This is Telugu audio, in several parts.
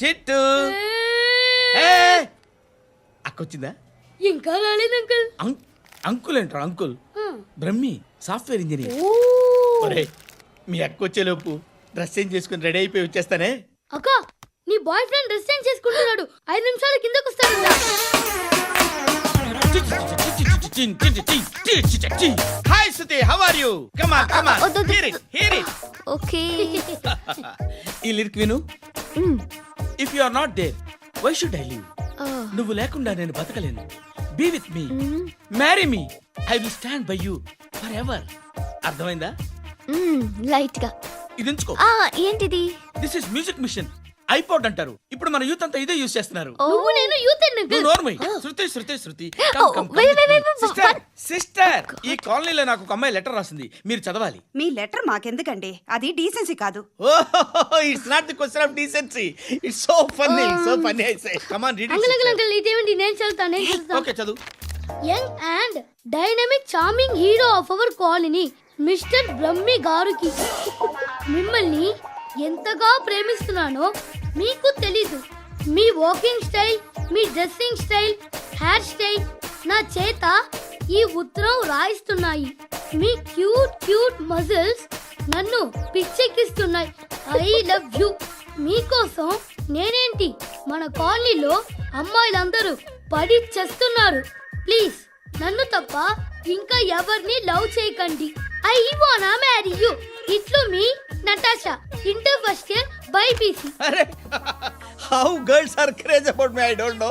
చిట్టు అక్కొచ్చిందా? ఇంకా రాలేదు అంకుల్. అంకుల్ ఏంట్రా అంకుల్? Brahmi software engineer. మీ అక్క వచ్చేలోపు డ్రెస్ చేంజ్ చేసుకుని రెడీ అయిపోయి వచ్చేస్తానే. అక్క నీ బాయ్ ఫ్రెండ్ డ్రెస్ చేంజ్ చేసుకుంటున్నాడు, 5 నిమిషాల కిందకు వస్తాడు. Hi Suthi, how are you? Come on come on, hear it. Okay. ఈ లిరిక్ విను. If you are not there why should I live? నువ్వు లేకుండా నేను బతకలేను. Be with me, marry me, I will stand by you forever. అర్థమైందా? లైట్ గా. ఇది ఎంచుకో. ఏంటిది? This is music machine, iPod అంటారు. ఇప్పుడు మన యూత్ అంతా ఇదే యూస్ చేస్తున్నారు. నువ్వు నేను యూత్ నువ్వు నోర్మై. శృతి శృతి శృతి. సిస్టర్, ఈ కాలనీలో నాకు ఒక అమ్మాయి లెటర్ రాసింది, మీరు చదవాలి. మీ లెటర్ మాకెందుకండి, అది డీసెన్సీ కాదు. It's not the question of decency, it's so funny, so funny. I say come on read it. Uncle ఇదేంటి? నేను చదువుతాను. ఓకే చదువు. Young and dynamic charming hero of our colony mister Brahmi గారికి మిమ్మల్ని ఎంతగా ప్రేమిస్తున్నానో మీకు తెలీదు. మీ వాకింగ్ స్టైల్, మీ డ్రెస్సింగ్ స్టైల్, హెయిర్ స్టైల్ నా చేత ఈ ఉత్తరం రాయిస్తున్నాయి. మీ క్యూట్ క్యూట్ మజిల్స్ నన్ను పిచ్చెక్కిస్తున్నాయి. I love you. మీకోసం నేనేంటి, మన కాలనీలో అమ్మాయిలందరూ పడి చేస్తున్నారు. ప్లీజ్ నన్ను తప్ప ఇంకా ఎవరిని లవ్ చేయకండి. ఐ వానా మ్యారీ యూ. ఇట్లు మీ Natasha, inter first year BiPC. అరే how girls are craze about me, I don't know.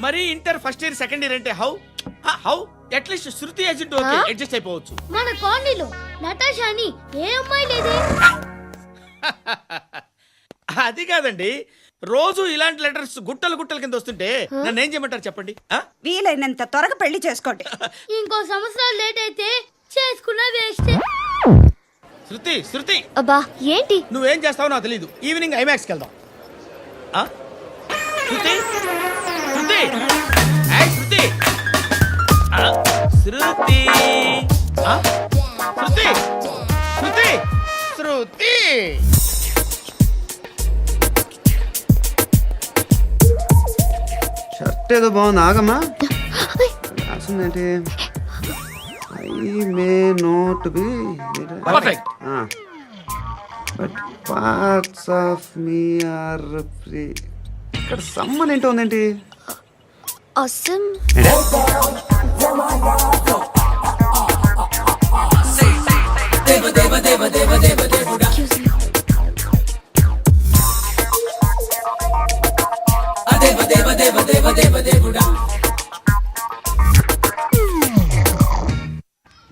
మరి inter first year second year అంటే how how at least Shruti agent okay adjust అయిపోవచ్చు. మన కాలనీలో నటాషా అని ఏ అమ్మాయి లేదే. అది కాదండి, రోజు ఇలాంటి లెటర్స్ గుట్టలు గుట్టల కింద వస్తుంటే నన్ను ఏం చేయమంటారు చెప్పండి? వీలైనంత త్వరగా పెళ్లి చేసుకోండి. ఇంకో సంవత్సరాలు లేట్ అయితే చేసుకున్న వేస్ట్. శృతి శృతి. అబ్బా ఏంటి? నువ్వేం చేస్తావో నాకు తెలీదు. ఈవినింగ్ ఐమాక్స్కి వెళ్దాం. శృతి శృతి శృతి శృతి శృతి శృతి శృతి. షర్ట్ ఏదో బాగుంది, ఆగమ్మా. రాసిందేంటి? I may not be but parts of me are free. ఇక్కడ సమ్మన్ ఏంటో ఉందేంటి? అసమ్.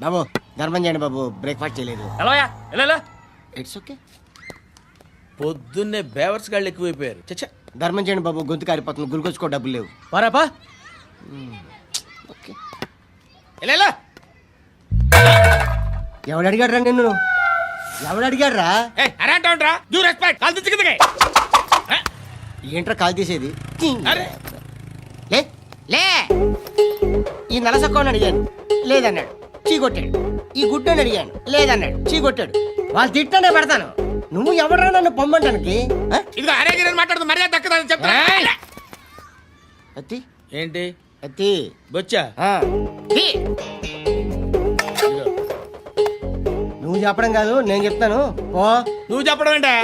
బాబు ధర్మం చేయండి బాబు, బ్రేక్ఫాస్ట్ చేయలేదు. It's okay. పొద్దున్నే బేవర్స్ గాళ్ళు ఎక్కువైపోయారు. చచ్చా, ధర్మం చేయండి బాబు, గొంతు కారిపోతుంది, గురికొచ్చుకో డబ్బులు లేవు. పారాపా. ఓకే. ఎవడు అడిగాడు రా నిన్ను? ఎవడు అడిగాడు రా? ఏంట్రా కాల్ తీసేది? లే లే. ఈ నలసక్కని అడిగాను, లేదన్నాడు, చీ కొట్టాడు. ఈ గుడ్డని అడిగాను, లేదన్నాడు, చీ కొట్టాడు. వాళ్ళు తిట్టానే పెడతాను. నువ్వు ఎవడరా నన్ను పొమ్మంటానికి? అత్తి ఏంటి? అత్తి బొచ్చా. నువ్వు చెప్పడం కాదు, నేను చెప్తాను. ఓ నువ్వు చెప్పడం ఏంటా?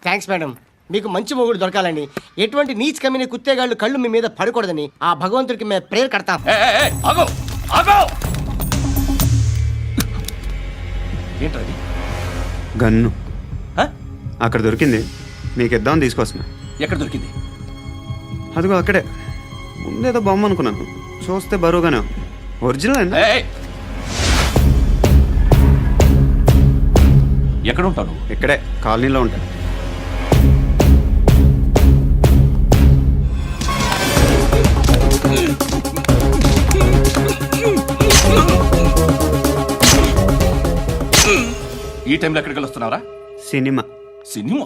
Thanks madam. మీకు మంచి మొగుడు దొరకాలని, ఎటువంటి నీచ్ కమ్మిన కుత్తేగాళ్ళు కళ్ళు మీ మీద పడకూడదని ఆ భగవంతుడికి మేము ప్రేయర్ కడతాం. ఏంటది? గన్ను అక్కడ దొరికింది, మీకు ఇద్దామని తీసుకొస్తున్నా. ఎక్కడ దొరికింది? అదిగో అక్కడే. ముందేదో బొమ్మ అనుకున్నాను, చూస్తే బరువుగానే ఒరిజినల్ అండి. ఎక్కడ ఉంటాను? ఇక్కడే కాలనీలో ఉంటాను. ఈ టైంలో ఎక్కడికి వస్తున్నారా? సినిమా. సినిమా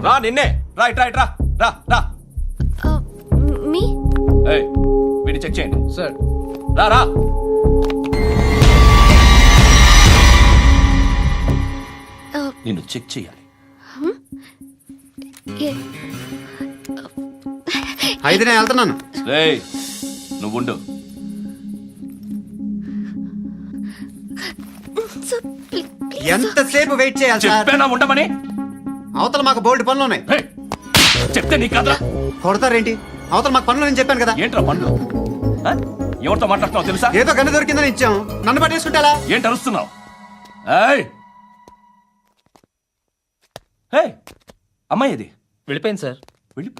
రా, నిన్నే రా, ఇట్రా ఇట్రా, రా రా. మీ వీడిని చెక్ చేయండి సార్. రా రా. నిన్ను చెక్ చేయాలి. ఏ- అయితే నేను వెళ్తున్నాను. రేయ్ నువ్వు ఉండు. Sir, please. ఎంతసేపు వెయిట్ చేయాలి సార్? చెప్పేనా ఉండమని? అవతల మాకు బోల్డ్ పనులు ఉన్నాయి. రేయ్, చెప్తే నీకు కదరా? కొడతారేంటి? అవతల మాకు పనులు నేను చెప్పాను కదా. ఏంట్రా పండ్లు? ఆ? ఎవరితో మాట్లాడుతున్నావు తెలుసా? ఏదో గన్ను దొరికిందని ఇచ్చాం, నన్ను పట్టేసుకుంటా. ఏంటి అరుస్తున్నావు? ఏయ్! ఏయ్! అమ్మాయి ఇది వెళ్ళిపోయింది సార్. వెళ్ళి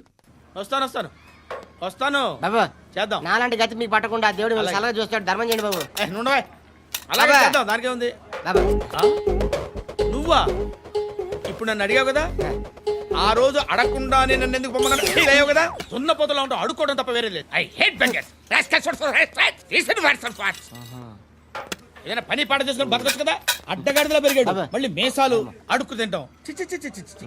వస్తాను బాబు చేద్దాం. నాలాంటి గతి మీకు పట్టకుండా దేవుడు మిమ్మల్ని సలహా చూస్తాడు. ధర్మం చేయండి బాబు. నుండవే అలాగే అబ్బా. చేద్దాం, దానికే ఉంది. బాబు నువ్వా ఇప్పుడు నన్ను అడిగావు కదా, ఆ రోజు అడగకుండానే నన్ను ఎందుకు పొమ్మన్నాను ఫీల్ అయ్యావు కదా. సున్న పోతలో ఉంటావు, అడుక్కోవడం తప్ప వేరే లేదు. I hate bangers. ఏదైనా పని పాట చేసుకుని బతకొచ్చు కదా. అడ్డగాడిదలా పెరిగాడు, అబ్బా. మళ్ళీ మేసాలు అడుక్కు తింటాం. చి చి చి చి చి చి.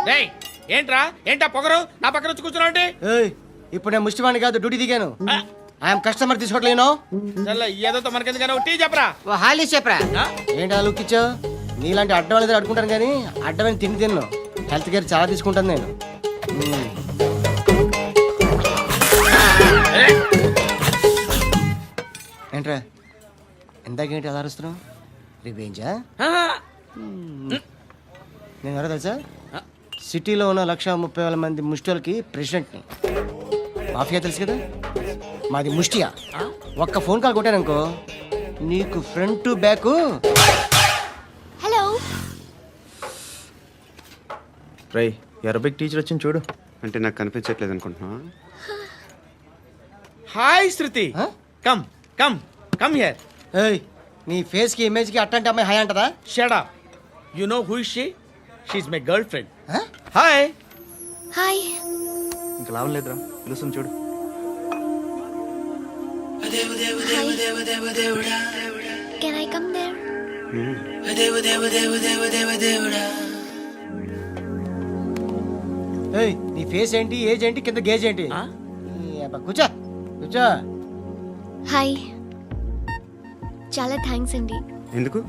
రేయ్, ఏంటా పొగరు నా పక్కన వచ్చి కూర్చున్నావు అంటే? ఏయ్, ఇప్పుడు నేను ముష్టివాణి కాదు, డ్యూటీ దిగాను. ఐఎమ్ కస్టమర్ తీసుకోవట్లేను. చల్ల ఏదో మనకెందుకైనా టీ చెప్పరా. ఓ హాలీ చెప్పరా. ఆ? ఏంటి లుక్ ఇచ్చావు? నీలాంటి అడ్డం వాళ్ళ దగ్గర అడుకుంటాను కానీ అడ్డమైన తిండి తిన్ను. హెల్త్ కేర్ చాలా తీసుకుంటాను నేను. ఏంట్రా ఇందాకేంటి అలా అరుస్తున్నావు? రివేంజా? నేను ఎవరో తెలుసా? సిటీలో ఉన్న 130,000 మంది ముష్టిలకి ప్రెసిడెంట్ని. మాఫియా తెలుసు కదా, మాది ముష్టియా. ఒక్క ఫోన్ కాల్ కొట్టాననుకో నీకు ఫ్రంట్ టు బ్యాక్. హలో. రై అరబిక్ టీచర్ వచ్చింది చూడు. అంటే నాకు కనిపించట్లేదు అనుకుంటున్నా. Hi Shruti, Huh? Come come come here. ఏయ్, నీ ఫేస్ కి ఇమేజ్ కి అట్లాంటి అమ్మాయి హై అంటదా? Shut up. You know who is she? She is my girlfriend. Huh? Hi. Hi. ఇంకా లాభం లేదురా, పిలుస్తుంది చూడు. Can I come there? ఏయ్, నీ ఫేస్ ఏంటి, ఏజ్ ఏంటి, కింద గేజ్ ఏంటి? ఈ అబ్బా, కూర్చో కూర్చో. హాయ్. చాలా థ్యాంక్స్ అండి. ఎందుకు?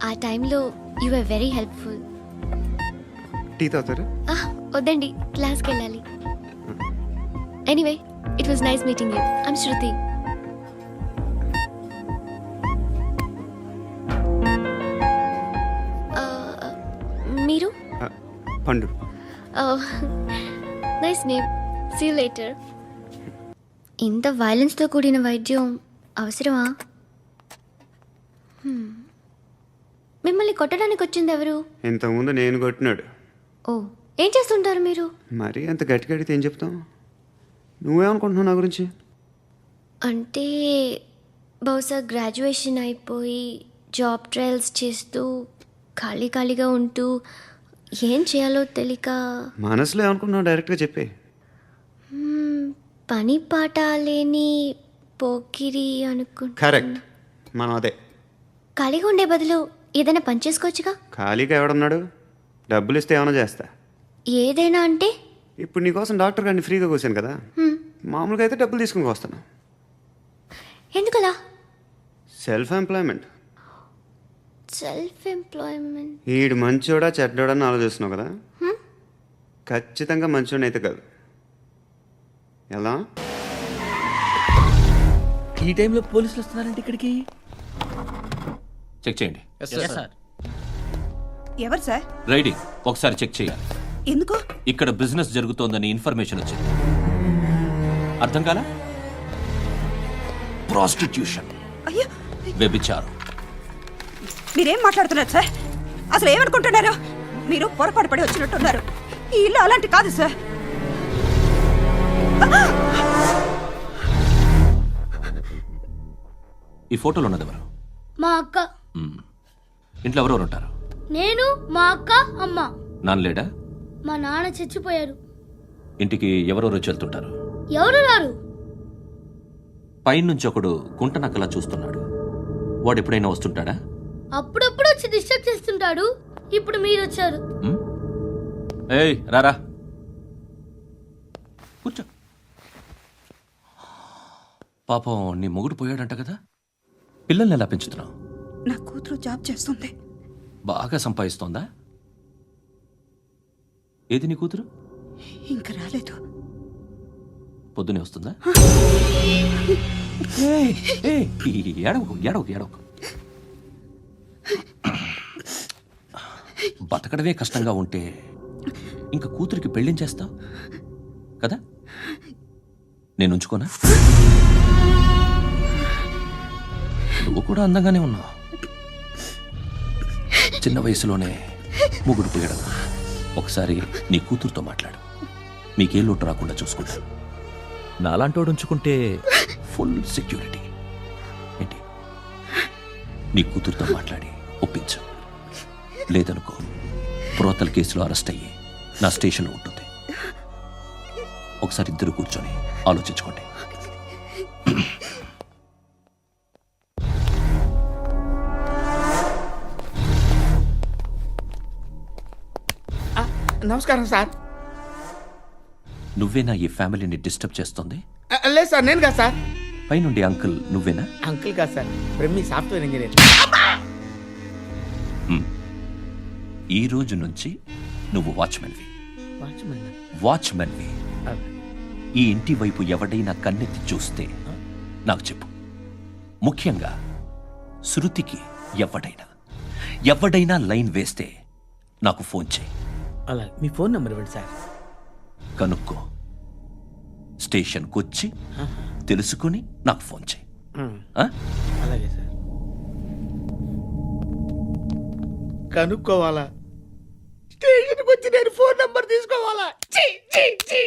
ఆ టైంలో you are very helpful. Tea తాగుతారా? వద్దండి, క్లాస్కి వెళ్ళాలి. Anyway, it was nice meeting you. I'm Shruti. మీరు? Pandu. Nice name. See you later. ఇంత వైలెన్స్తో కూడిన వైద్యం అవసరమా? మిమ్మల్ని కొట్టడానికి వచ్చింది ఎవరు? ఇంతకుముందు నేను కొట్టినాడు. ఓ, ఏం చేస్తుంటారు మీరు? మరీ అంత గట్టిగా అడిగితే ఏం చెప్తాం? నువ్వేమనుకుంటున్నావు నా గురించి? అంటే బహుశా గ్రాడ్యుయేషన్ అయిపోయి జాబ్ ట్రయల్స్ చేస్తూ ఖాళీగా ఉంటూ ఏం చేయాలో తెలియక మనసులో ఏమనుకుంటున్నావు డైరెక్ట్గా చెప్పే. పని పాట లేని పోకిరి అనుకుంటా. కరెక్ట్, మనం అదే. ఖాళీగా ఉండే బదులు ఏదైనా పని చేసుకోవచ్చుగా. ఖాళీగా ఎవడన్నాడు? డబ్బులు ఇస్తే ఏమైనా చేస్తా. ఏదైనా అంటే? ఇప్పుడు నీకోసం డాక్టర్ గారిని ఫ్రీగా కూర్చాను కదా, మామూలుగా అయితే డబ్బులు తీసుకుని వస్తాను. ఎందుకలా? Self employment. Self employment. ఈడు మంచోడా చెడ్డోడా అని ఆలోచిస్తున్నావు కదా, ఖచ్చితంగా మంచోడని అయితే కాదు. ఎలా? ఈ టైంలో పోలీసులు వస్తున్నారంటే ఇక్కడికి? చెక్ చేయండి. ఎవరు సార్? రైడింగ్ ఒకసారి చెక్ చేయాలి. ఎందుకు? ఇక్కడ బిజినెస్ జరుగుతోందని ఇన్ఫర్మేషన్ వచ్చింది. అర్థం కాలా? ప్రాస్టిట్యూషన్, అయ్యో, వ్యభిచారం. మీరేం మాట్లాడుతున్నారు సార్? అసలు ఏమనుకుంటున్నారు? మీరు పొరపాటు పడి వచ్చినట్టున్నారు. ఈ ఇల్లు అలాంటి కాదు సార్. ఈ ఫోటోలో ఉన్నది ఎవరు? మా అక్క. మ్మ్. ఇంట్లో ఎవరెవరు ఉంటారు? నేను, మా అక్క, అమ్మ. నాన్న లేడా? మా నాన్న చచ్చిపోయారు. ఇంటికి ఎవరెవరు వచ్చి వెళ్తుంటారు? ఎవరు రారు. పైనుంచి ఒకడు గుంట నక్కలా చూస్తున్నాడు. వాడు ఎప్పుడైనా వస్తుంటాడా? అప్పుడప్పుడు వచ్చి డిస్టర్బ్ చేస్తుంటాడు. ఇప్పుడు మీరు వచ్చారు. మ్మ్? ఏయ్ రారా, కూర్చో. పాపం నీ మొగుడు పోయాడంట కదా, పిల్లల్ని ఎలా పెంచుతున్నావు? నా కూతురు జాబ్ చేస్తుంది. బాగా సంపాదిస్తోందా? ఏది నీ కూతురు? ఇంకా రాలేదు. పొద్దునే వస్తుందా? ఏయ్, ఏయ్, ఏడవకు ఏడవకు ఏడవకు. బతకడమే కష్టంగా ఉంటే ఇంకా కూతురికి పెళ్ళించేస్తావు కదా? నేను ఉంచుకోనా? నువ్వు కూడా అందంగానే ఉన్నావు. చిన్న వయసులోనే ముగుడు పోయడం. ఒకసారి నీ కూతురుతో మాట్లాడు. మీకే లోటు రాకుండా చూసుకుంటాను. నాలాంటోడు ఉంచుకుంటే ఫుల్ సెక్యూరిటీ. ఏంటి? నీ కూతురుతో మాట్లాడి ఒప్పించు. లేదనుకో ప్రోతల కేసులో అరెస్ట్ అయ్యి నా స్టేషన్లో ఉంటుంది. ఒకసారి ఇద్దరు కూర్చొని ఆలోచించుకోండి. నమస్కారం సార్. నువ్వేనా ఈ ఫ్యామిలీని డిస్టర్బ్ చేస్తుంది? లేదు సార్, నేను కాదు సార్. పైనుండి అంకుల్ నువ్వేనా? అంకుల్ కాదు సార్, బ్రహ్మి సాఫ్ట్వేర్ ఇంజనీర్. ఈ రోజు నుంచి నువ్వు వాచ్మెన్వి. వాచ్మెన్ వాచ్మెన్వి. ఈ ఇంటి వైపు ఎవడైనా కన్నెత్తి చూస్తే నాకు చెప్పు. ముఖ్యంగా శృతికి ఎవడైనా లైన్ వేస్తే నాకు ఫోన్ చేయి. అలా మీ ఫోన్ నెంబర్ ఇవ్వండి సార్. కనుక్కో. స్టేషన్కి వచ్చి తెలుసుకుని నాకు ఫోన్ చేయి. ఆ? అలాగే సార్. కనుక్కోవాలా? స్టేషన్కి వచ్చి నేను ఫోన్ నంబర్ తీసుకోవాలా? ఛీ, ఛీ, ఛీ.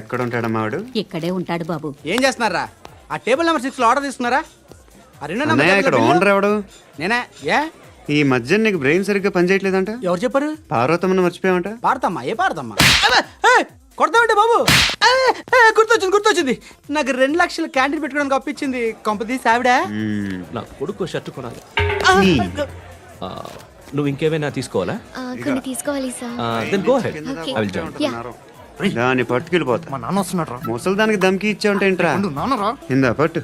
ఎక్కడ ఉంటాడమ్మా వాడు? ఇక్కడే ఉంటాడు బాబు. ఏం చేస్తున్నారా? ఆ టేబుల్ నెంబర్ 6 లో ఆర్డర్ తీసుకున్నారా? ఆ రెండో నెంబర్ అన్నయ్య, ఇక్కడ ఓనర్ ఎవడు? నేనే. ఏ ఈ మధ్య నీకు బ్రెయిన్ సరిగ్గా పనిచేయట్లేదంట. ఎవరు చెప్పారు? పార్వతమ్మను మర్చిపోయామంట. పాడతామ్మా, ఏ పాడతామ్మా? కొడతామంటే బాబు. గుర్తొచ్చింది. నాకు 2 లక్షలు క్యాంటీన్ పెట్టుకోవడానికి అప్పించింది కొంపదీసి ఆవిడ. నా కొడుకు షర్ట్ కొనాలి. నువ్వు ఇంకేమైనా తీసుకోవాలా? కొన్ని తీసుకోవాలి sir. Then go head. Okay. I will join. దాన్ని పట్టుకెళ్ళిపోతా. మా నాన్న వస్తున్నాడు. ముసలి దానికి దమ్కి ఇచ్చావంటే ఏంట్రా? నాన్నరా ఇందా పట్టు.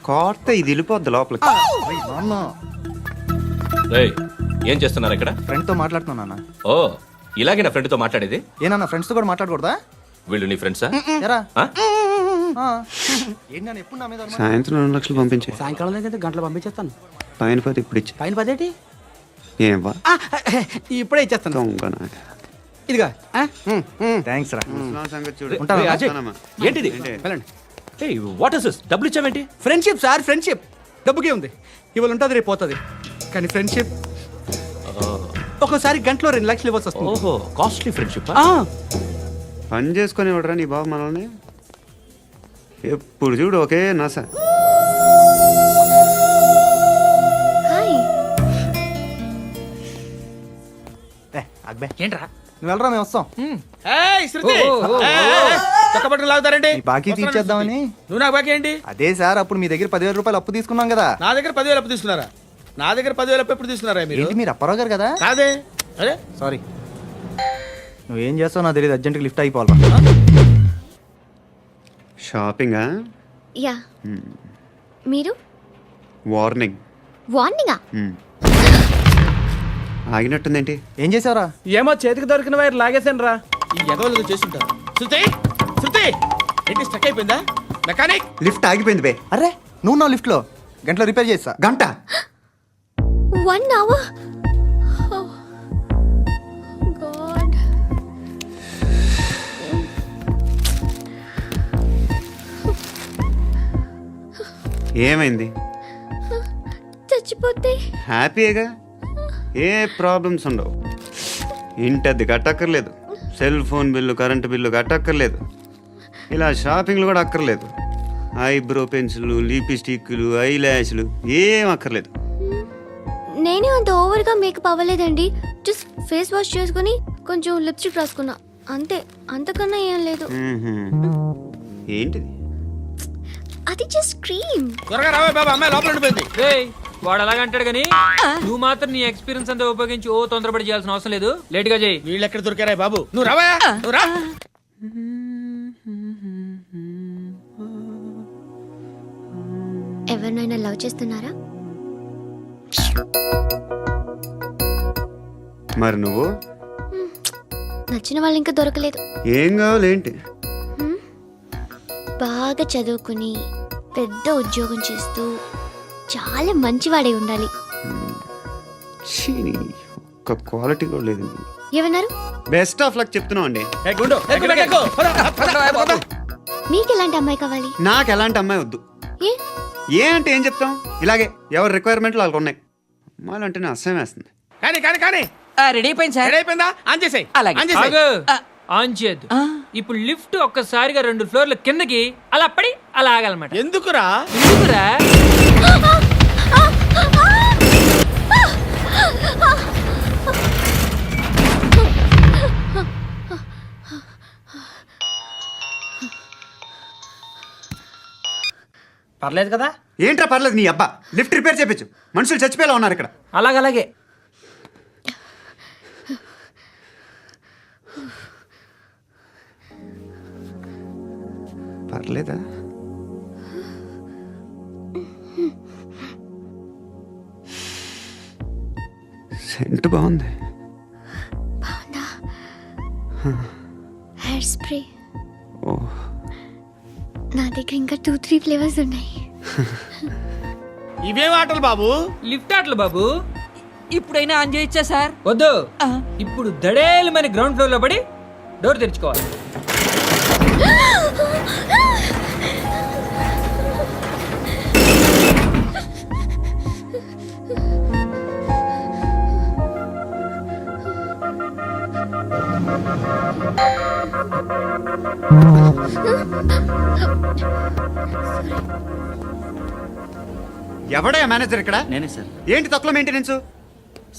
కోర్త ఇది వెళ్ళిపోద్ది లోపలికి. నాన్న రేయ్, ఏం చేస్తున్నారు ఇక్కడ? ఫ్రెండ్ తో మాట్లాడుతున్నా నాన్న. ఓ, ఇలాగే నా ఫ్రెండ్తో మాట్లాడేది? ఏనా ఫ్రెండ్స్ తో కూడా మాట్లాడకూడదా? వీళ్ళు నీ ఫ్రెండ్సా? ఎరా ఆ? ఏంటి నాన్న ఎప్పుడు నా మీద అనుమానం? సాయంత్రం 2 లక్షలు పంపించే. సాయంకాలం దగ్గర గంటలు పంపించేస్తాను. పైన 10 ఇప్పుడు ఇచ్చే. పైన 10 ఏంటి? ఏం వా ఇప్పుడే ఇచ్చేస్తాను. దొంగనా. ఇదిగా థ్యాంక్స్ రా. ముసలాం సంగతి చూడు. ఉంటావా? రేయ్, అజయ్, వస్తానమ్మా. ఏంటిది? వెళ్ళండి. ఏయ్, వాట్ ఇస్ దిస్? డబ్బులు ఇచ్చావేంటి? Friendship sir, friendship. డబ్బుకే ఉంది. ఇవాళ ఉంటుంది, రేపు పోతుంది. కానీ ఫ్రెండ్షిప్ ఒక్కోసారి గంటలో 2 లక్షలు ఇవ్వాల్సి వస్తుంది. ఓహో, కాస్ట్లీ ఫ్రెండ్షిప్. పని చేసుకొని ఇవ్వడరా నీ బాబు మనల్ని? ఎప్పుడు చూడు ఒకే నస. హాయ్. అక్బే ఏంట్రా? నువ్వు వెళ్ళరా, మేము వస్తాం. ఏయ్, శృతి! చక్కబట్టలు లాగుతారండి. ఈ బాకీ తీర్చేద్దామని. నువ్వు నాకు బాకీ ఏంటి? అదే సార్, అప్పుడు మీ దగ్గర 10,000 రూపాయలు అప్పు తీసుకున్నాం కదా. నా దగ్గర 10,000 అప్పు తీసుకున్నారా? నా దగ్గర 10,000 అప్పు ఎప్పుడు తీసుకున్నారా మీరు? ఏంటి మీరు అప్పారావు గారు కదా? కాదే. అరే సారీ. నువ్వేం చేస్తావు నాకు తెలియదు, అర్జెంట్గా లిఫ్ట్ అయిపోవాలి. షాపింగా? యా. మీరు వార్నింగ్. వార్నింగా? ఆగినట్టుందేంటి? ఏం చేసావురా? ఏమో చేతికి దొరికిన వైర్ లాగేసాను రా. ఈ ఎగవలు చేస్తుంటారు. శృతి, శృతి, ఏంటి స్టక్ అయిపోయిందా? మెకానిక్. లిఫ్ట్ ఆగిపోయింది బే. అరే నువ్వు నా లిఫ్ట్లో గంటలో రిపేర్ చేస్తా. గంట 1 hour? Oh, God. ఏమైంది? చచ్చిపోతే హ్యాపీగా, ఏ ప్రాబ్లమ్స్ ఉండవు. ఇంటి అద్దె కట్టక్కర్లేదు, cell phone bill, current bill కట్టక్కర్లేదు, ఇలా షాపింగ్లు కూడా అక్కర్లేదు. ఐబ్రో పెన్సిల్లు, లిప్స్టిక్లు, ఐ ల్యాష్లు ఏం అక్కర్లేదు. నేనే అంత ఓవర్గా మేకప్ అవ్వలేదండి. జస్ట్ ఫేస్ వాష్ చేసుకుని కొంచెం లిప్స్టిక్ రాసుకున్నా అంతే. అంతకన్నా ఏం లేదు. ఏంటిది? అది జస్ట్ క్రీమ్. త్వరగా రావే బాబా, అమ్మాయి లోపల ఉండిపోయింది. వాడు అలాగంటాడు కానీ నువ్వు మాత్రం నీ ఎక్స్పీరియన్స్ అంతా ఉపయోగించి తొందరపడి చేయాల్సిన అవసరం లేదు. లేట్ గా చేయి. వీళ్ళు ఎక్కడ దొరికారా బాబు? నువ్వు రావా, నువ్వు రా. ఎవరినైనా లవ్ చేస్తున్నారా? మరి నువ్వు? నచ్చిన వాళ్ళు ఇంకా దొరకలేదు. ఏం కావాలి ఏంటి? బాగా చదువుకుని పెద్ద ఉద్యోగం చేస్తూ చాలా మంచివాడే ఉండాలి. ఛీ, ఒక్క క్వాలిటీ కూడా లేదు. ఏమన్నారు? బెస్ట్ ఆఫ్ లక్ చెప్తున్నావు అండి. మీకు ఎలాంటి అమ్మాయి కావాలి? నాకు ఎలాంటి అమ్మాయి వద్దు. ఏ ఏ అంటే ఏం చెప్తాం, ఇలాగే ఎవరి రిక్వైర్మెంట్లు వాళ్ళకు ఉన్నాయి. అమ్మాయిలు అంటేనే అసహ్యం వేస్తుంది. కానీ రెడీ అయిపోయింది సార్. రెడీ అయిపోయిందా? ఆన్ చేసేయ్. ఆగు. ఆన్ చేయద్దు. ఇప్పుడు లిఫ్ట్ ఒక్కసారిగా 2 ఫ్లోర్ల కిందకి అలా పడి అలా ఆగాలన్నమాట. ఎందుకురా? ఎందుకురా? పర్లేదు కదా? ఏంట్రా పర్లేదు నీ అబ్బా. లిఫ్ట్ రిపేర్ చేయించు. మనుషులు చచ్చిపోయేలా ఉన్నారు ఇక్కడ. అలాగే పర్లేదా? సెంట్ బాగుంది. Hair spray. ఓ, నా దగ్గర ఇంకా 2-3 ఫ్లేవర్స్ ఉన్నాయి. ఇవేం ఆటలు బాబు? లిఫ్ట్ ఆటలు బాబు. ఇప్పుడైనా ఆన్ చేయొచ్చా సార్? వద్దు. ఇప్పుడు దడేలు మరి గ్రౌండ్ ఫ్లోర్ లో పడి డోర్ తెరుచుకోవాలి. ఎవడయ్యా మేనేజర్ ఇక్కడ? నేనే సార్. ఏంటి తక్కువ మెయింటెనెన్స్?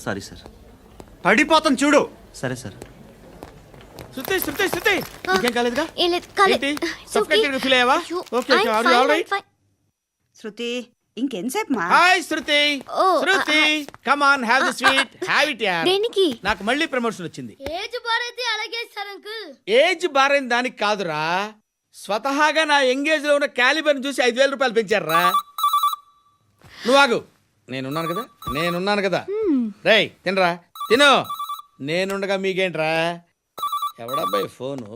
Sorry sir. పడిపోతాం చూడు. సరే సార్. శృతి ఇంకేం కాలేదుగా? ఏం లేదు, కాలేదు. ఏంటి? It's okay. Suffocated feel అయ్యావా? అయ్యో, Okay, I'm are you fine, all right? I'm fine. శృతి ఇంకెంతసేపు మా? Hi Shruti. Oh, Shruti come on, have the sweet. Have it యార్. దేనికి? నాకు మళ్ళీ ప్రమోషన్ వచ్చింది. ఏజ్ బారైతే అలాగే సార్ అంకుల్. ఏజ్ బారైన దానికి కాదురా, స్వతహాగా నా ఎంగేజ్ లో ఉన్న క్యాలిబర్ చూసి 5,000 రూపాయలు పెంచారా. నువ్వు ఆగు, నేనున్నాను కదా. రేయ్ తినరా, తిను. నేనుండగా మీకేంట్రా? ఎవడబ్బాయి ఫోను?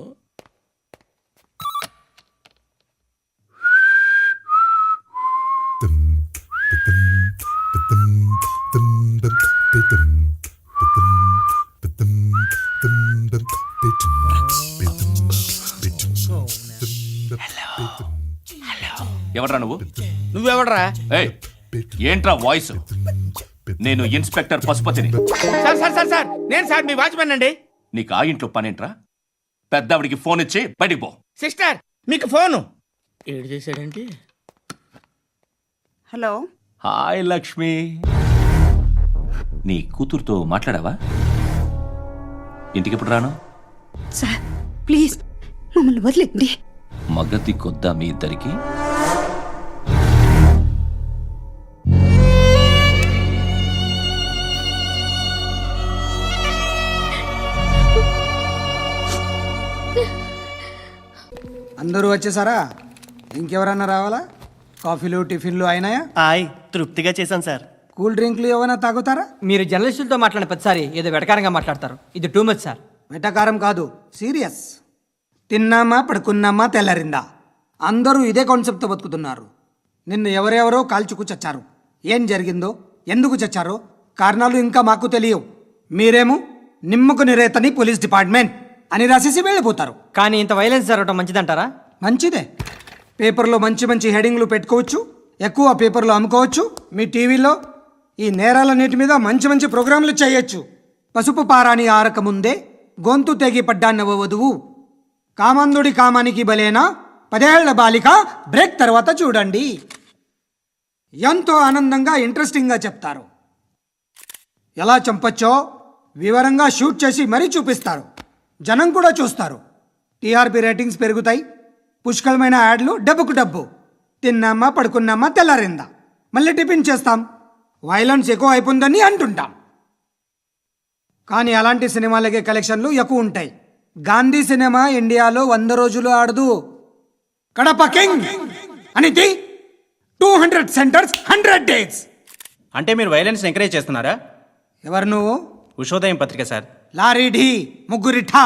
ఎవడ్రా నువ్వు? నువ్వెవడరా? ఏయ్, ఏంట్రా వాయిస్? నేను ఇన్స్పెక్టర్ పశుపతిని. సార్ నేను సార్ మీ వాచ్మెన్ అండి. నీకు ఆ ఇంట్లో పనేంట్రా? పెద్దవిడికి ఫోన్ ఇచ్చి బయటికి పో. సిస్టర్ మీకు ఫోను. ఏడు చేశాడేంటి? హలో. హాయ్ లక్ష్మి. నీ కూతురుతో మాట్లాడావా? ఇంటికి ఎప్పుడు రాను? సార్ ప్లీజ్ మమ్మల్ని వదిలేండి. మగతి కొద్దా మీ ఇద్దరికి? అందరూ వచ్చేసారా? ఇంకెవరన్నా రావాలా? కాఫీలు టిఫిన్లు అయినాయా? తృప్తిగా చేశాను సార్. కూల్ డ్రింక్లు ఏమైనా తాగుతారా? మీరు జర్నలిస్టులతో మాట్లాడిన ప్రతిసారి ఏదో వెటకారంగా మాట్లాడతారు. ఇది టూ మచ్ సార్. వెటకారం కాదు, సీరియస్. తిన్నామా పడుకున్నామా తెల్లరిందా, అందరూ ఇదే కాన్సెప్ట్తో బతుకుతున్నారు. నిన్ను ఎవరెవరో కాల్చుకు చచ్చారు. ఏం జరిగిందో, ఎందుకు చచ్చారో కారణాలు ఇంకా మాకు తెలియవు. మీరేమో నిమ్మకు నిరేతని పోలీస్ డిపార్ట్మెంట్ అని రాసేసి వెళ్ళిపోతారు. కానీ ఇంత వైలెన్స్ జరగటం మంచిదంటారా? మంచిదే. పేపర్లో మంచి మంచి హెడింగ్లు పెట్టుకోవచ్చు, ఎక్కువ పేపర్లు అమ్ముకోవచ్చు. మీ టీవీలో ఈ నేరాలన్నిటి మీద మంచి మంచి ప్రోగ్రాంలు చేయొచ్చు. పసుపు పారాని ఆరక ముందే గొంతు తెగి పడ్డాన్నవ వధువు, కామందుడి కామానికి బలేనా 10 ఏళ్ల బాలిక బ్రేక్ తర్వాత చూడండి. ఎంతో ఆనందంగా ఇంట్రెస్టింగ్గా చెప్తారు. ఎలా చంపచ్చో వివరంగా షూట్ చేసి మరీ చూపిస్తారు. జనం కూడా చూస్తారు. టీఆర్పీ రేటింగ్స్ పెరుగుతాయి. పుష్కలమైన యాడ్లు, డబ్బుకు డబ్బు. తిన్నామా పడుకున్నామా తెల్లారిందా, మళ్ళీ టిఫిన్ చేస్తాం. వైలెన్స్ ఎక్కువ అయిపోయిందని అంటుంటాం. కానీ అలాంటి సినిమాలకే కలెక్షన్లు ఎక్కువ ఉంటాయి. గాంధీ సినిమా ఇండియాలో 100 రోజులు ఆడదు. కడప కింగ్ అనితి 200 సెంటర్స్ 100 డేస్. అంటే మీరు వైలెన్స్ ఎంకరేజ్ చేస్తున్నారా? ఎవరు నువ్వు? ఉషోదయం పత్రిక సార్. లారీ ఢీ ముగ్గురి ఠా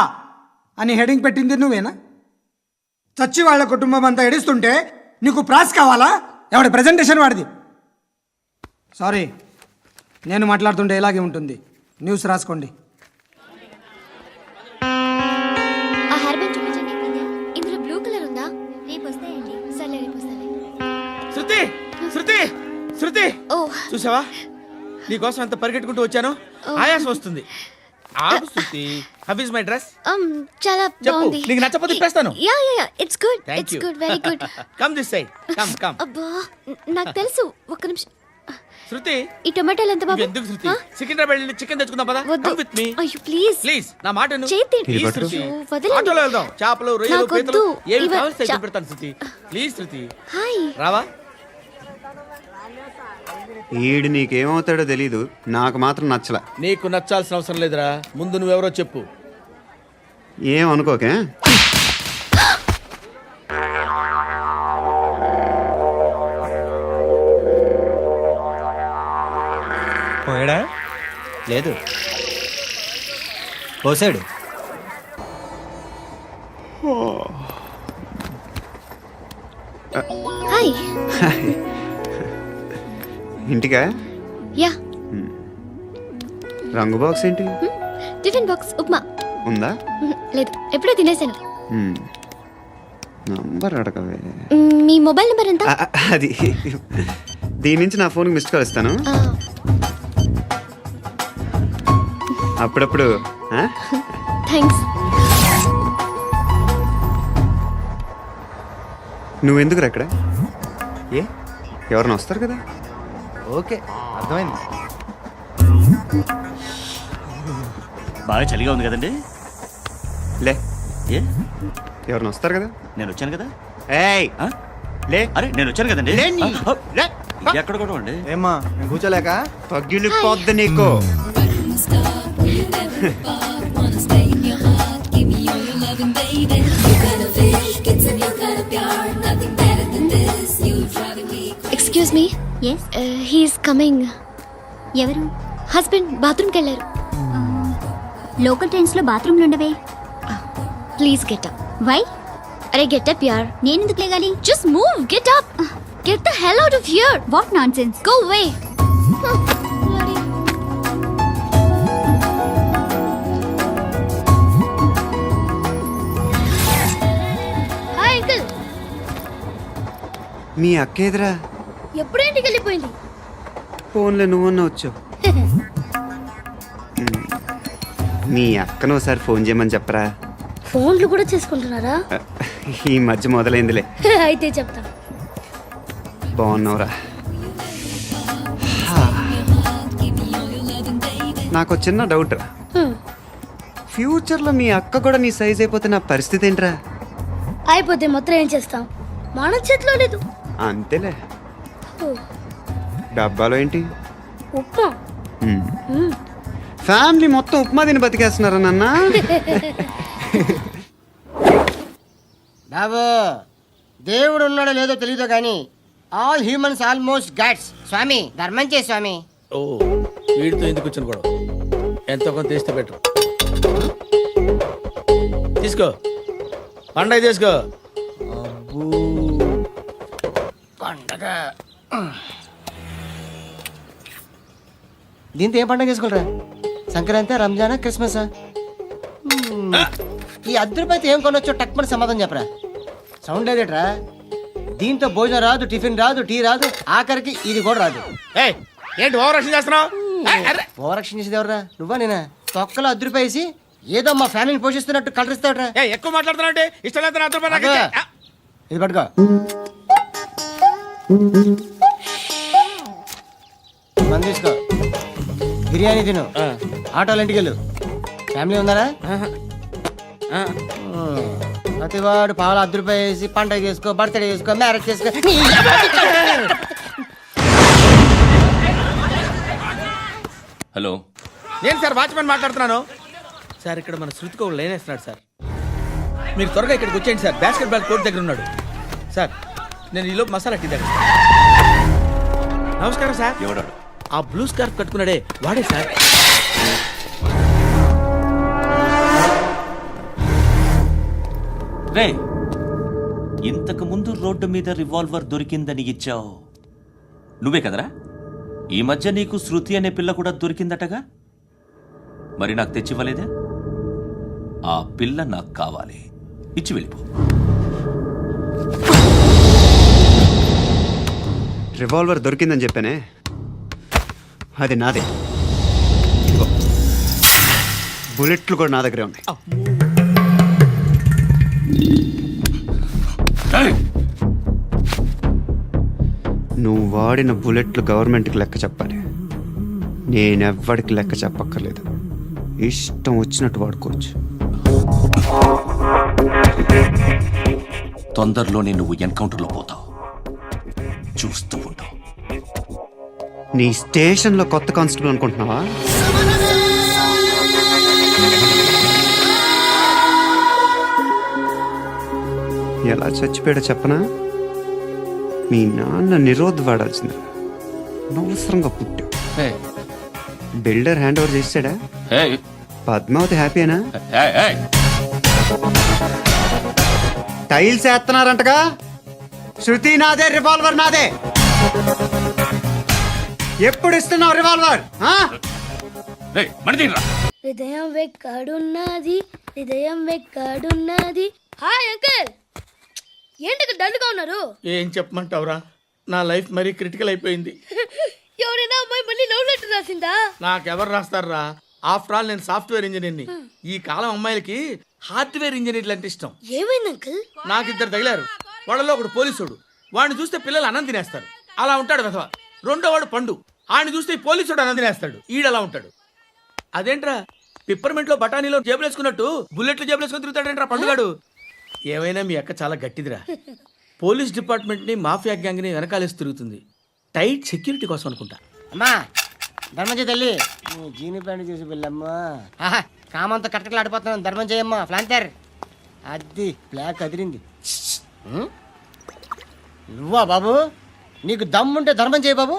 అని హెడింగ్ పెట్టింది నువ్వేనా? చచ్చి వాళ్ళ కుటుంబం అంతా ఎడుస్తుంటే నీకు ప్రాస్ కావాలా? ఎవడి ప్రెజెంటేషన్ వాడిది. సారీ, నేను మాట్లాడుతుంటే ఇలాగే ఉంటుంది. న్యూస్ రాసుకోండి. ఆ హెయిర్ బ్యాండ్ చూపించండి. ఇందులో బ్లూ కలర్ ఉందా? రేపు వస్తాయండి. సరే రేపు వస్తాయి. శృతి శృతి శృతి ఓ చూసావా నీకోసం ఎంత పరిగెట్టుకుంటూ వచ్చాను. ఆయాసం వస్తుంది. ఆగు Shruti. How is my dress? చాలా చెప్పు. బాగుంది. నీకు నచ్చకపోతే తిప్పేస్తాను. Yeah yeah yeah it's good. Thank it's you. Good. Very good. Come this side. Come come. అబ్బా నాకు తెలుసు. ఒక్క నిమిషం. శృతి ఈ టొమాటోలు ఎంత బాబు? ఎందుకు శృతి? సికింద్రాబాద్ వెళ్ళి చికెన్ తెచ్చుకుందాం పదా. వద్దు. కమ్ విత్ మీ అయ్యో ప్లీజ్ ప్లీజ్. నా మాట విను. చేతి Please, పట్టు. శృతి. అయ్యో, వదలండి. ఆటోలో వెళ్దాం. చేపలు రొయ్యలు నాకు పీతలు వద్దు. ఏమి ఇవ- కావాలి చా- పెడతాను శృతి. Please Shruti hi. రావా. ఈడు నీకేమవుతాడో తెలీదు, నాకు మాత్రం నచ్చలా. నీకు నచ్చాల్సిన అవసరం లేదురా. ముందు నువ్వెవరో చెప్పు. ఏం అనుకోకే. పోయాడా? లేదు, పోసాడు. హాయ్. ఇంటికా? యా రంగు బాక్స్ ఏంటి టిఫిన్ బాక్స్ ఉప్మా. ఉందా? లేదు, ఎప్పుడో తినేసాను. నంబర్ అడగవే. మీ మొబైల్ నెంబర్ ఎంత? అది దీని నుంచి నా ఫోన్కి మిస్డ్ కాల్ ఇస్తాను. అప్పుడప్పుడు థ్యాంక్స్. నువ్వెందుకురా అక్కడ? ఏ ఎవరైనా వస్తారు కదా. ఓకే, అర్థమైంది. బాగా చలిగా ఉంది కదండి. లే, ఏ ఎవరైనా వస్తారు కదా. నేను వచ్చాను కదా. ఏయ్ ఆ? లే. అరే నేను వచ్చాను కదండి. లేని. లే. ఎక్కడ కూడా అండి. ఏమ్మా నేను కూర్చోలేక? పగిలిపోద్ది నీకు. Excuse me. Yes he's coming. ఎవరు? హస్బెండ్ బాత్రూమ్కి వెళ్ళారు. లోకల్ ట్రైన్స్ లో బాత్రూమ్లు ఉండవే. Please get up. వై? అరే గెట్ అప్ యార్. నేను ఎందుకు లేగాలి? Just move. Get up. Get the hell out of here. What nonsense. Go away. Hi uncle. మీ అక్క ఎదురా? ఎప్పుడు ఇంటికి వెళ్ళిపోయింది? ఫోన్లో నువ్వన్నా వచ్చావు. మీ అక్కను ఒకసారి ఫోన్ చేయమని చెప్పరా. ఫోన్లు కూడా చేసుకుంటున్నారా? ఈ మధ్య మొదలైందిలే. అయితే చెప్తా. బాగున్నావురా. నాకు చిన్న డౌట్ రా. ఫ్యూచర్లో మీ అక్క కూడా నీ సైజ్ అయిపోతే నా పరిస్థితి ఏంట్రా? అయిపోతే మొత్తం ఏం చేస్తాం? మన చేతిలో లేదు. అంతేలే. డబ్బాలో ఏంటి? ఉప్మా. ఫ్యామిలీ మొత్తం ఉప్మా తిని బతికేస్తున్నారా నాన్న? బాబు, దేవుడు ఉన్నాడో లేదో తెలియదు కానీ ఆల్ హ్యూమన్స్ ఆల్మోస్ట్ గాడ్స్. స్వామి ధర్మం చే స్వామి. ఓ వీడితో ఎందుకు వచ్చిన గొడవ? ఎంతో కొంత తీస్తే బెటర్. తీసుకో పండగ తీసుకో. పండగ దీంతో ఏం పండగ చేసుకోరా? సంక్రాంతి, రంజానా, క్రిస్మస్? ఈ అద్దరిపైతే ఏం కొనొచ్చో టక్మని సమాధానం చెప్పరా. సౌండ్ లేదేట్రా? దీంతో భోజనం రాదు, టిఫిన్ రాదు, టీ రాదు, ఆఖరికి ఇది కూడా రాదు. ఏయ్ ఏంటి ఓవర్ యాక్షన్ చేస్తున్నావు? ఓవరాక్షన్ చేసేది ఎవరా? నువ్వా నేనా? తొక్కలో అద్దరిపేసి ఏదో మా ఫ్యామిలీని పోషిస్తున్నట్టు కలరిస్తావుట్రా. ఎక్కువ మాట్లాడుతున్నావు అంటే ఇష్టం లేదు. నా రూపాయలు నాకు ఇచ్చే. ఇది పట్టుకో. మంది తీసుకో, బిర్యానీ తిను, ఆటోలు ఇంటికి వెళ్ళు. ఫ్యామిలీ ఉన్నారా? ప్రతివాడు పావులు ₹10 వేసి పండగ చేసుకో, బర్త్డే చేసుకో, మ్యారేజ్ చేసుకో. హలో, నేను సార్ వాచ్మెన్ మాట్లాడుతున్నాను. సార్ ఇక్కడ మన శృతికి ఒక లైన్ వేస్తున్నాడు సార్. మీరు త్వరగా ఇక్కడికి వచ్చేయండి సార్. బాస్కెట్ బాల్ కోర్ట్ దగ్గర ఉన్నాడు సార్. నేను ఈలోపు మసాలా టీ దగ్గర నమస్కారం సార్. ఎవడాడు? ఆ బ్లూ స్కార్ఫ్ కట్టుకున్నాడే వాడే సార్. రే, ఇంతకు ముందు రోడ్డు మీద రివాల్వర్ దొరికిందని ఇచ్చావు నువ్వే కదరా? ఈ మధ్య నీకు శృతి అనే పిల్ల కూడా దొరికిందటగా, మరి నాకు తెచ్చివ్వలేదే? ఆ పిల్ల నాకు కావాలి, ఇచ్చి వెళ్ళిపో. రివాల్వర్ దొరికిందని చెప్పానే, అది నాదే. ఇదిగో, బుల్లెట్లు కూడా నా దగ్గరే ఉన్నాయి. నువ్వు వాడిన బుల్లెట్లు గవర్నమెంట్కి లెక్క చెప్పాలి. నేనెవ్వడికి లెక్క చెప్పక్కర్లేదు. ఇష్టం వచ్చినట్టు వాడుకోవచ్చు. తొందరలోనే నువ్వు ఎన్కౌంటర్లో పోతావు, చూస్తూ ఉంటావు. నీ స్టేషన్లో కొత్త కానిస్టేబుల్ అనుకుంటున్నావా? ఎలా చచ్చిపోయాడో చెప్పనా? మీ నాన్న నిరోధ్ వాడాల్సింది. అనవసరంగా పుట్టావు. బిల్డర్ హ్యాండ్ ఓవర్ చేసాడా? పద్మావతి హ్యాపీనా? టైల్స్ వేస్తున్నారంటగా. శృతి నాదే, రివాల్వర్ నాదే. ఎప్పుడు ఇస్తున్నావు రివాల్వర్? హృదయం వెక్కడున్నది, హృదయం వెక్కడున్నది. హాయ్ అంకుల్, ఏంటి డల్గా ఉన్నారు? ఏం చెప్పమంటావురా, నా లైఫ్ మరీ క్రిటికల్ అయిపోయింది. ఎవరైనా అమ్మాయి మళ్ళీ లవ్ లెటర్ రాసిందా? నాకెవరు రాస్తారా? ఆఫ్టర్ ఆల్ నేను సాఫ్ట్వేర్ ఇంజనీర్ని. ఈ కాలం అమ్మాయిలకి హార్డ్వేర్ ఇంజనీర్లు అంటే ఇష్టం. ఏమైంది అంకుల్? నాకు ఇద్దరు తగిలారు. వాళ్ళలో ఒకడు పోలీసుడు, వాడిని చూస్తే పిల్లలు అన్నం తినేస్తారు, అలా ఉంటాడు వెధవ. రెండో వాడు పండు, ఆడిని చూస్తే ఈ పోలీసుడు అన్నం తినేస్తాడు, ఈడలా ఉంటాడు. అదేంట్రా, పిప్పర్మెంట్ లో బఠానీలో జేబులు వేసుకున్నట్టు బుల్లెట్లు జేబులు వేసుకుని తిరుగుతాడేంట్రా పండుగాడు. ఏమైనా మీ అక్క చాలా గట్టిదిరా. పోలీస్ డిపార్ట్మెంట్ ని మాఫియా గ్యాంగ్ ని వెనకాలేసి తిరుగుతుంది. టైట్ సెక్యూరిటీ కోసం అనుకుంటా. అమ్మా ధర్మం చేయి తల్లి, జీని ప్యాంట్ చేసి వెళ్ళమ్మా. కామంతో కట్టకలు ఆడిపోతున్నాను, ధర్మం చేయమ్మా. ఫ్లాంతర్ అది బ్లాక్ అదిరింది. నువ్వా బాబు? నీకు దమ్ముంటే ధర్మం చేయి బాబు.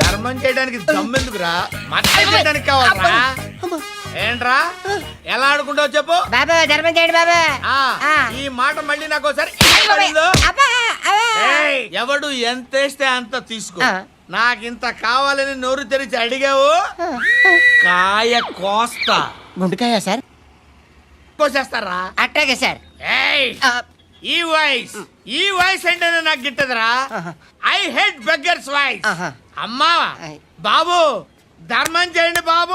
ధర్మం చేయడానికి దమ్మెందుకురా, మచ్చ చేయడానికి కావాలరా. ఏంట్రా ఎలా ఆడుకుంటావు చెప్పు. బాబా ధర్మం చేయండి బాబా. ఈ మాట మళ్ళీ నాకు ఒకసారి ఎవడు ఎంత వేస్తే అంత తీసుకో. నాకింత కావాలని నోరు తెరిచి అడిగావు, కాయ కోస్తా. గుండెకాయ సార్? కోసేస్తారా? అట్టాగే సార్. ఈ వాయిస్ అంటేనే నాకు గిట్టదురా. I hate beggars voice. అమ్మా బాబు ధర్మం చేయండి బాబు.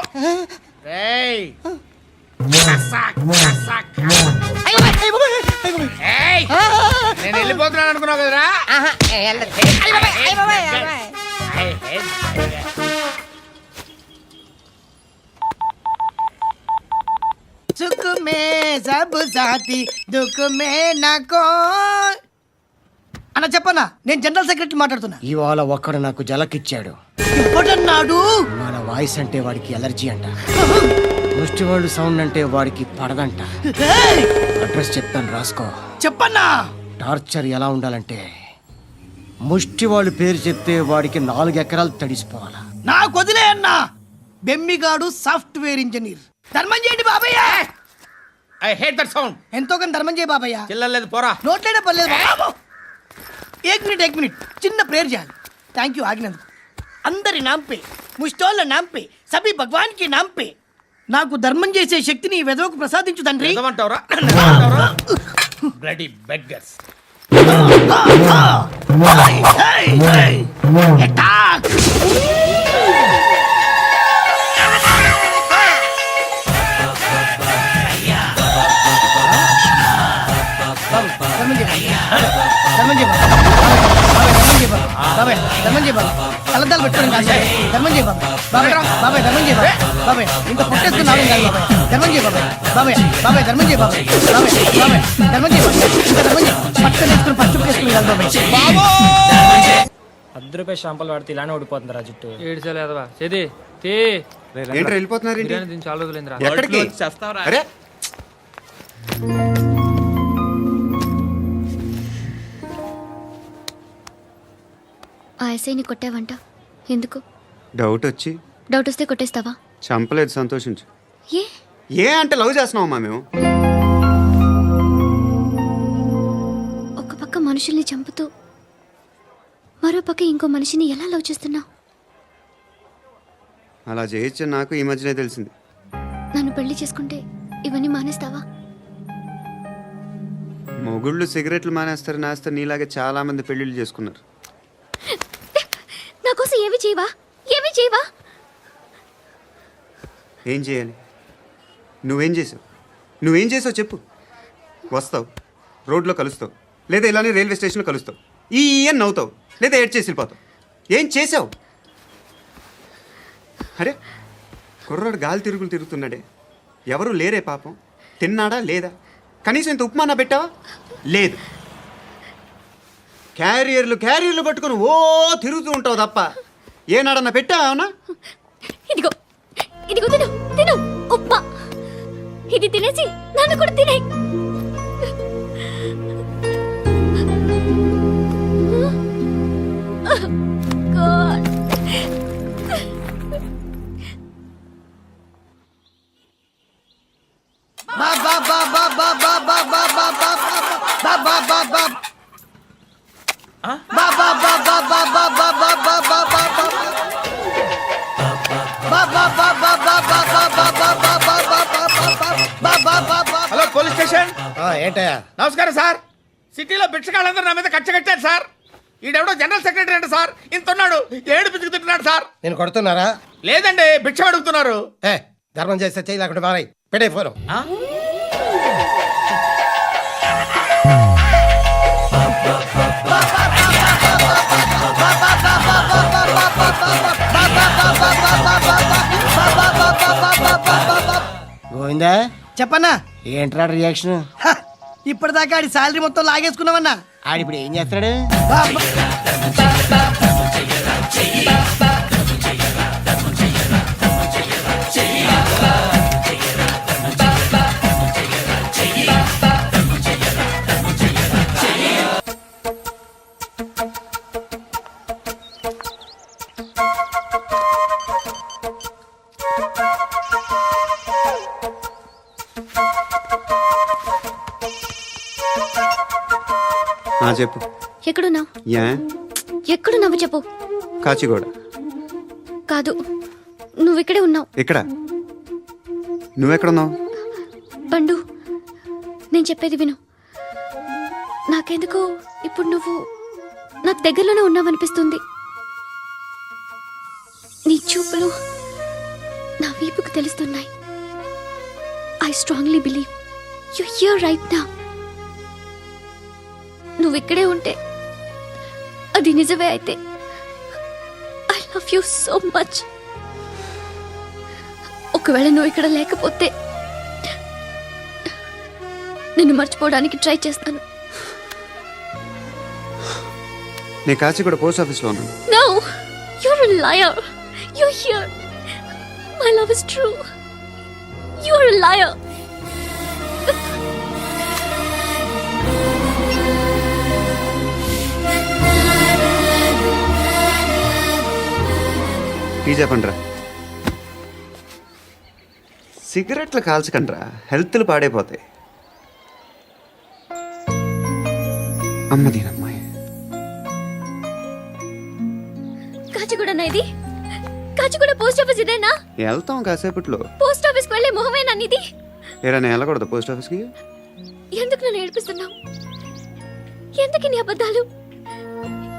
నేను వెళ్ళిపోతున్నాను అనుకున్నావు కదరా. సుఖ మే సబ్ సాథీ దుఃఖ మే నాకో. అన్న చెప్పన్నా, నేను జనరల్ సెక్రటరీ మాట్లాడుతున్నా. ఇవాళ ఒక్కడు నాకు జలకిచ్చాడు. ఇవ్వడన్నాడు. మన వాయిస్ అంటే వాడికి ఎలర్జీ అంట, ముష్టి వాళ్ళు సౌండ్ అంటే వాడికి పడదంట. అడ్రస్ చెప్తాను రాసుకో. చెప్పన్నా. టార్చర్ ఎలా ఉండాలంటే, ముష్టి వాళ్ళు పేరు చెప్తే వాడికి 4 ఎకరాలు తడిసిపోవాలా. నాకు వదిలే అన్నా. బెమ్మిగాడు సాఫ్ట్వేర్ ఇంజనీర్. ధర్మం చేయండి బాబయ్య. I hate that sound. ఎంతో కానీ ధర్మం చేయ బాబయ్య. చిల్లలేదు పోరా. నోట్లేడే పర్లేదు బాబు. ఏక్ మినిట్ చిన్న ప్రేయర్ చేయాలి. థ్యాంక్ యూ ఆగినందుకు. అందరి నాంపే, ముష్టోళ్ళ నాంపే, సభి భగవాన్ కి నాంపే నాకు ధర్మం చేసే శక్తిని ఈ వెధవకు ప్రసాదించు తండ్రి. ఏమంటావురా? Bloody beggars. కలద్దాలు పెట్టుకోండి కాదు ధర్మం చేయ బాబాయ్. బాబాయ్ ధర్మం చేయ బాబాయ్. ఇంత పుట్టేసుకున్నావు కాదు బాబాయ్. ధర్మం చేయ బాబాయ్. బాబాయ్ ధర్మం చేయ బాబాయ్. ధర్మం చేయ ఇంకా ధర్మం చేయ. పట్టుకొని వేసుకుని పట్టు వేసుకుని కాదు బాబాయ్. ₹10 షాంపూలు వాడితే ఇలానే ఓడిపోతుందిరా జుట్టు. ఏడ్చలేదవా చేది తీ. ఏంట్రా వెళ్ళిపోతున్నారు? బిర్యానీ తిని చాలా రోజులైందిరా. ఎక్కడికి? అరే ఎస్ఐని కొట్టావంట ఎందుకు? డౌట్ వచ్చి డౌట్ వస్తే కొట్టేస్తావా? చంపలేదు, సంతోషించు. ఏ ఏ అంటే లవ్ చేస్తున్నావమ్మా మేము. ఒక పక్క మనుషుల్ని చంపుతూ మరో పక్క ఇంకో మనిషిని ఎలా లవ్ చేస్తున్నావు? అలా చేయొచ్చు నాకు ఈ మధ్యనే తెలిసింది. నన్ను పెళ్లి చేసుకుంటే ఇవన్నీ మానేస్తావా? మొగుళ్ళు సిగరెట్లు మానేస్తారు, నాస్తారు. నీలాగే చాలా మంది పెళ్లిళ్ళు చేసుకున్నారు. నా కోసం ఏమి చేయవా? ఏమి చేయవా? ఏం చేయాలి? నువ్వేం చేసావు? నువ్వేం చేసావు చెప్పు. వస్తావు, రోడ్లో కలుస్తావు, లేదా ఇలానే రైల్వే స్టేషన్లో కలుస్తావు, ఈ అని నవ్వుతావు, లేదా ఏడ్ చేసి వెళ్ళిపోతావు. ఏం చేసావు? అరే కుర్రాడు గాలి తిరుగులు తిరుగుతున్నాడే, ఎవరు లేరే పాపం. తిన్నాడా లేదా? కనీసం ఇంత ఉప్మానా పెట్టావా? లేదు. క్యారియర్లు పట్టుకొని ఓ తిరుగుతూ ఉంటావు తప్ప ఏనాడన్నా పెట్టావా? అవునా? ఇదిగో ఇదిగో తిను తిను ఉప్మా. ఇది తినేసి నన్ను కూడా తినే. Hello police station. ఏంటయ్యా? నమస్కారం సార్. సిటీలో భిక్షకాళ్ళందరూ నా మీద కచ్చ కట్టారు సార్. ఈడెవడో జనరల్ సెక్రటరీ అంట సార్. ఇంత ఉన్నాడు, ఏడు పిచ్చుకు తింటున్నాడు సార్. నేను కొడుతున్నారా? లేదండి, భిక్ష అడుగుతున్నారు. ధర్మం చేస్తే చేయి, లేకుంటే మారాయి. పెట్టే ఫోన్. గోవిందా, చెప్పన్నా. ఏంట్రా రియాక్షన్? హ, ఇప్పటిదాకా ఆడి శాలరీ మొత్తం లాగేసుకున్నావన్నా. ఆడిప్పుడు ఏం చేస్తున్నాడు? చెప్పు. ఎక్కడున్నావు? యా ఎక్కడున్నావు చెప్పు. కాచిగూడ. కాదు, నువ్వు ఇక్కడే ఉన్నావు. ఇక్కడ? నువ్వెక్కడున్నావు? పండు, నేను చెప్పేది విను. నాకెందుకో ఇప్పుడు నువ్వు నాకు దగ్గరలోనే ఉన్నావనిపిస్తుంది. నీ చూపులు నా వీపుకు తెలుస్తున్నాయి. I strongly believe you here right now. నువ్వు ఇక్కడే ఉంటే అది నిజమే అయితే I love you so much. ఒకవేళ నువ్వు ఇక్కడ లేకపోతే నిన్ను మర్చిపోవడానికి ట్రై చేస్తాను. నేను కాచిగూడ పోస్ట్ ఆఫీస్లో ఉన్నాను. No, you're a liar. You're here. My love is true. You're a liar. Tea చెప్పండిరా. సిగరెట్లు కాల్చకండ్రా, హెల్త్లు పాడైపోతాయి. అమ్మదీనమ్మాయి. కాచిగూడనా ఇది? కాచిగూడ పోస్ట్ ఆఫీస్ ఇదేనా? వెళ్తాం కాసేపట్లో. పోస్ట్ ఆఫీస్కి వెళ్ళే మొహమేనా నీది? ఏరా నేను వెళ్ళకూడదు పోస్ట్ ఆఫీస్కి? ఎందుకు నన్ను ఏడిపిస్తున్నావు? ఎందుకు నీ అబద్ధాలు?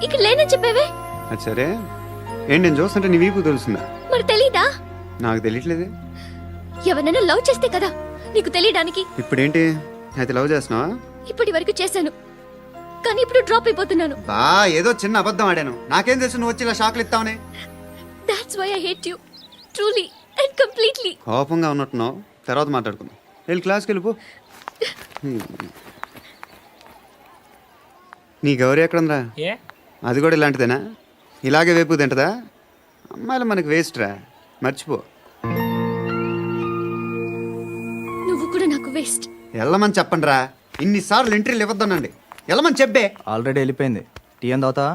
ఇక్కడ లేనని చెప్పేవే. అది సరే, ఏంటి నేను చూస్తుంటే నీ వీపు తెలుస్తుందా? మరి తెలీదా? నాకు తెలియట్లేదే. ఎవరైనా లవ్ చేస్తే కదా నీకు తెలియడానికి. ఇప్పుడేంటి అయితే లవ్ చేస్తున్నావా? ఇప్పటి వరకు చేశాను, కానీ ఇప్పుడు డ్రాప్ అయిపోతున్నాను. బా ఏదో చిన్న అబద్ధం ఆడాను. నాకేం తెలుసు నువ్వు వచ్చి ఇలా షాక్లు ఇస్తావని. That's why I hate you. Truly and completely. కోపంగా ఉన్నట్టున్నావు, తర్వాత మాట్లాడుకుందాం. వెళ్ళి క్లాస్కి వెళ్ళిపో. నీ గౌరీ ఎక్కడుందిరా? ఏ అది కూడా ఇలాంటిదేనా? ఇలాగే వేపు తింటదా? అమ్మాయిలు మనకి వేస్ట్ రా, మర్చిపో. నువ్వు కూడా నాకు వేస్ట్. వెళ్ళమని చెప్పండి రా. ఇన్నిసార్లు ఎంట్రీలు ఇవ్వద్దనండి. వెళ్ళమని చెప్పే. ఆల్రెడీ వెళ్ళిపోయింది. టీ అని తాగుతావా?